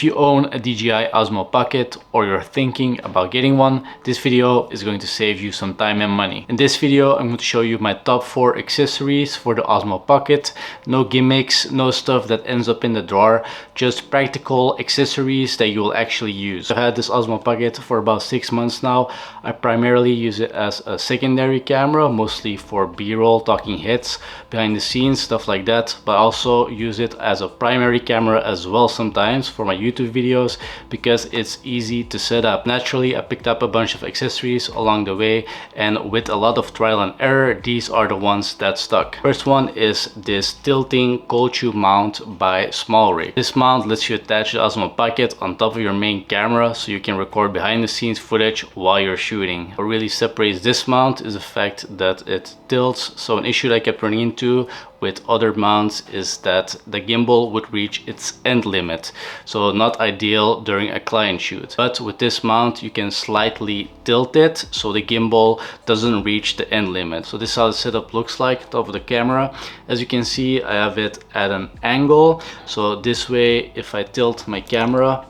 If you own a DJI Osmo Pocket or you're thinking about getting one, this video is going to save you some time and money. In this video, I'm going to show you my top 4 accessories for the Osmo Pocket. No gimmicks, no stuff that ends up in the drawer, just practical accessories that you will actually use. I've had this Osmo Pocket for about 6 months now. I primarily use it as a secondary camera, mostly for B-roll, talking heads, behind the scenes, stuff like that, but I also use it as a primary camera as well sometimes for my YouTube videos because it's easy to set up. Naturally, I picked up a bunch of accessories along the way, and with a lot of trial and error, these are the ones that stuck. First one is this tilting cold tube mount by SmallRig. This mount lets you attach the Osmo Pocket on top of your main camera so you can record behind the scenes footage while you're shooting. What really separates this mount is the fact that it tilts. So an issue that I kept running into with other mounts is that the gimbal would reach its end limit, so not ideal during a client shoot. But with this mount you can slightly tilt it so the gimbal doesn't reach the end limit. So this is how the setup looks like, top of the camera. As you can see, I have it at an angle, so this way if I tilt my camera,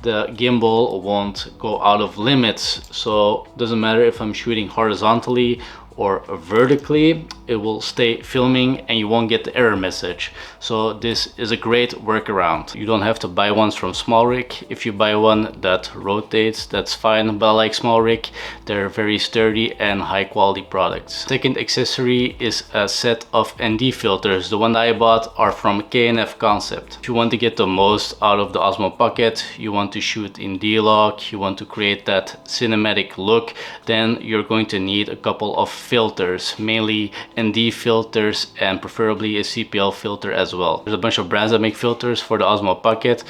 the gimbal won't go out of limits. So it doesn't matter if I'm shooting horizontally or vertically, it will stay filming and you won't get the error message. So this is a great workaround. You don't have to buy ones from SmallRig. If you buy one that rotates, that's fine, but I like SmallRig. They're very sturdy and high quality products. Second accessory is a set of ND filters. The one that I bought are from K&F Concept. If you want to get the most out of the Osmo Pocket, you want to shoot in D-Log, you want to create that cinematic look, then you're going to need a couple of filters, mainly ND filters and preferably a CPL filter as well. There's a bunch of brands that make filters for the Osmo Pocket,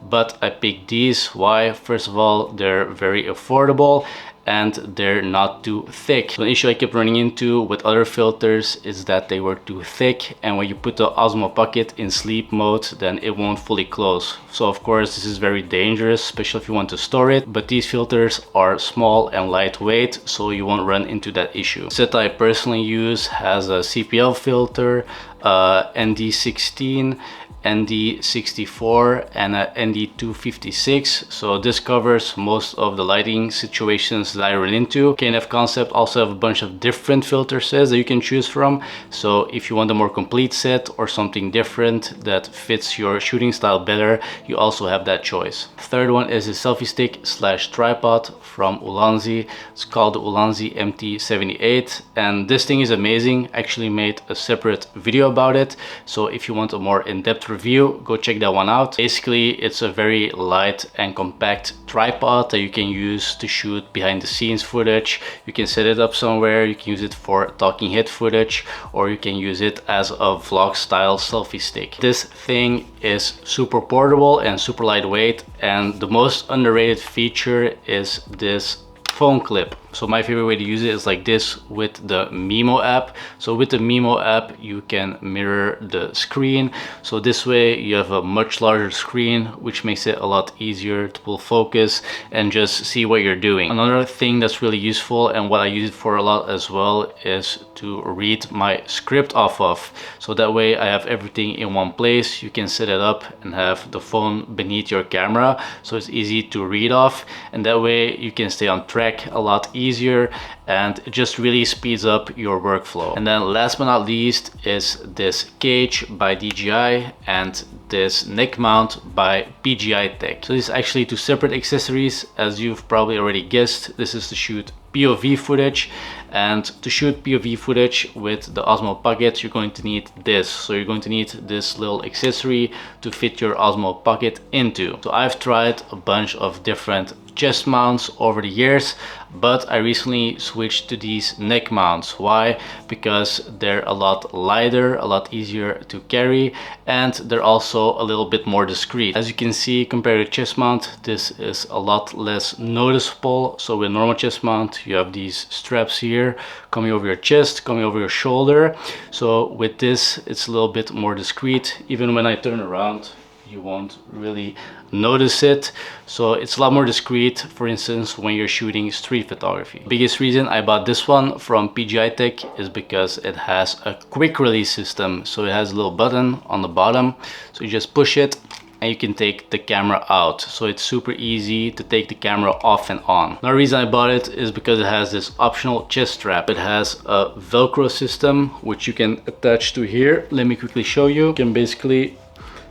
but I picked these. Why? First of all, they're very affordable and they're not too thick. So the issue I kept running into with other filters is that they were too thick, and when you put the Osmo Pocket in sleep mode, then it won't fully close. So of course this is very dangerous, especially if you want to store it, but these filters are small and lightweight, so you won't run into that issue. The set I personally use has a CPL filter, ND16, ND64 and a ND256. So this covers most of the lighting situations that I run into. K&F Concept also have a bunch of different filter sets that you can choose from. So if you want a more complete set or something different that fits your shooting style better, you also have that choice. Third one is a selfie stick slash tripod from Ulanzi. It's called the Ulanzi MT-78, and this thing is amazing. I actually made a separate video about it, so if you want a more in-depth review, go check that one out. Basically, it's a very light and compact tripod that you can use to shoot behind the scenes footage. You can set it up somewhere, you can use it for talking head footage, or you can use it as a vlog style selfie stick. This thing is super portable and super lightweight, and the most underrated feature is this phone clip. So my favorite way to use it is like this with the Mimo app. So with the Mimo app you can mirror the screen, so this way you have a much larger screen, which makes it a lot easier to pull focus and just see what you're doing. Another thing that's really useful and what I use it for a lot as well is to read my script off of. So that way I have everything in one place. You can set it up and have the phone beneath your camera, so it's easy to read off, and that way you can stay on track a lot easier, and it just really speeds up your workflow. And then last but not least is this cage by DJI and this neck mount by PGYTECH. So this is actually 2 separate accessories. As you've probably already guessed, this is to shoot POV footage, and to shoot POV footage with the Osmo Pocket you're going to need this. So you're going to need this little accessory to fit your Osmo Pocket into. So I've tried a bunch of different chest mounts over the years, but I recently switched to these neck mounts. Why? Because they're a lot lighter, a lot easier to carry, and they're also a little bit more discreet. As you can see, compared to chest mount, this is a lot less noticeable. So with normal chest mount you have these straps here coming over your chest, coming over your shoulder. So with this it's a little bit more discreet. Even when I turn around you won't really notice it. So it's a lot more discreet, for instance, when you're shooting street photography. Biggest reason I bought this one from PGYTECH is because it has a quick release system. So it has a little button on the bottom, so you just push it and you can take the camera out. So it's super easy to take the camera off and on. Another reason I bought it is because it has this optional chest strap. It has a Velcro system which you can attach to here. Let me quickly show you. You can basically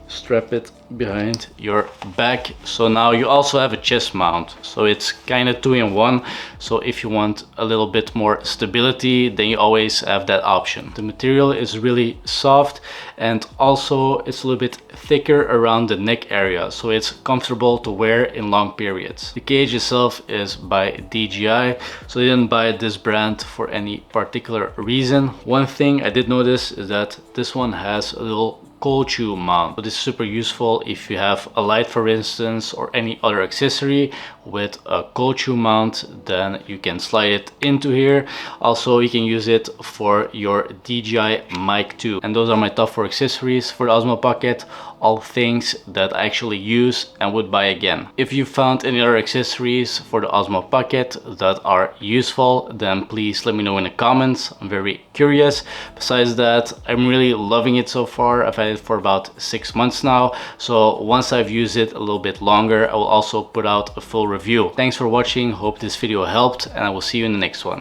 strap it behind your back. So now you also have a chest mount, so it's kind of 2-in-1. So if you want a little bit more stability, then you always have that option. The material is really soft, and also it's a little bit thicker around the neck area, so it's comfortable to wear in long periods. The cage itself is by DJI, so I didn't buy this brand for any particular reason. One thing I did notice is that this one has a little cold shoe mount. So this is super useful if you have a light, for instance, or any other accessory with a cold shoe mount, then you can slide it into here. Also, you can use it for your DJI mic too. And those are my top 4 accessories for the Osmo Pocket, all things that I actually use and would buy again. If you found any other accessories for the Osmo Pocket that are useful, then please let me know in the comments. I'm very curious. Besides that, I'm really loving it so far. I've had it for about 6 months now, so once I've used it a little bit longer, I will also put out a full review. Thanks for watching, hope this video helped, and I will see you in the next one.